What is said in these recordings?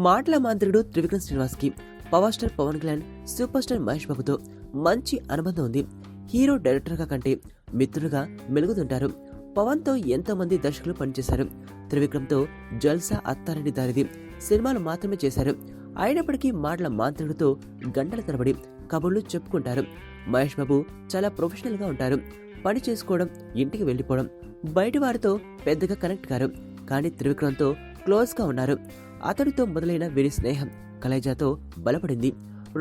మాటల మాంత్రికుడు త్రివిక్రమ్ శ్రీనివాస్ కి power star Pawan Kalyan, super star Mahesh బాబుతో మంచి అనుబంధం ఉంది. హీరో డైరెక్టర్ గా కంటే మిత్రులుగా మెలుగుతుంటారు. పవన్ తో ఎంతో మంది దర్శకులు పనిచేశారు. త్రివిక్రమ్ తో జల్సా, అత్తారింటి దారిది సినిమాలు మాత్రమే చేశారు. అయినప్పటికీ మాటల మాంత్రికుడితో గంటల తరబడి కబుర్లు చెప్పుకుంటారు. మహేష్ బాబు చాలా ప్రొఫెషనల్ గా ఉంటారు. పని చేసుకోవడం, ఇంటికి వెళ్లిపోవడం, బయటి వారితో పెద్దగా కనెక్ట్ కారు. కానీ త్రివిక్రమ్ తో క్లోజ్ గా ఉన్నారు. అతడితో మొదలైన వీరి స్నేహం కలేజాతో బలపడింది.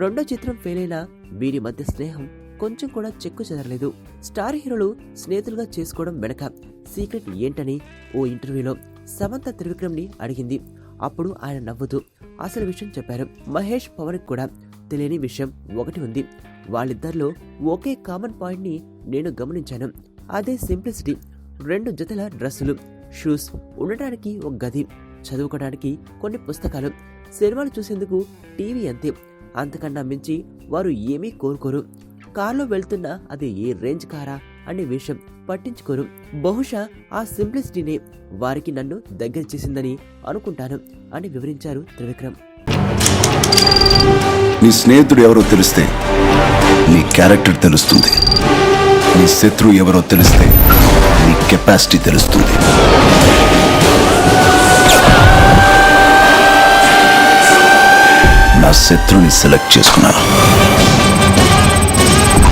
రెండో చిత్రం ఫెయిల్ అయినా వీరి మధ్య స్నేహం కొంచెం కూడా చెక్కు చెదరలేదు. స్టార్ హీరోలు స్నేహితులుగా చేసుకోవడం వెనక సీక్రెట్ ఏంటని ఓ ఇంటర్వ్యూలో సమంత త్రివిక్రమ్ ని అడిగింది. అప్పుడు ఆయన నవ్వుతూ అసలు విషయం చెప్పారు. మహేష్, పవన్ కూడా తెలియని విషయం ఒకటి ఉంది. వాళ్ళిద్దరిలో ఒకే కామన్ పాయింట్ ని నేను గమనించాను. అదే సింప్లిసిటీ. 2 జతల డ్రెస్సులు, షూస్, ఉండటానికి ఒక గది, చదువుకోవడానికి కొన్ని పుస్తకాలు, సినిమాలు చూసేందుకు టీవీ అంతే. అంతకన్నా మించి వారు ఏమీ కోరుకోరు. కార్లో వెళ్తున్నా అది ఏ రేంజ్ కారా అనే విషయం పట్టించుకోరు. బహుశా ఆ సింప్లిసిటీనే వారికి నన్ను దగ్గర చేసిందని అనుకుంటాను అని వివరించారు త్రివిక్రమ్. నీ స్నేహితుడు ఎవరో తెలిస్తే నీ క్యారెక్టర్ తెలుస్తుంది. నీ శత్రువు ఎవరో తెలిస్తే నీ కెపాసిటీ తెలుస్తుంది. నా శత్రువుని సెలెక్ట్ చేసుకున్నాను.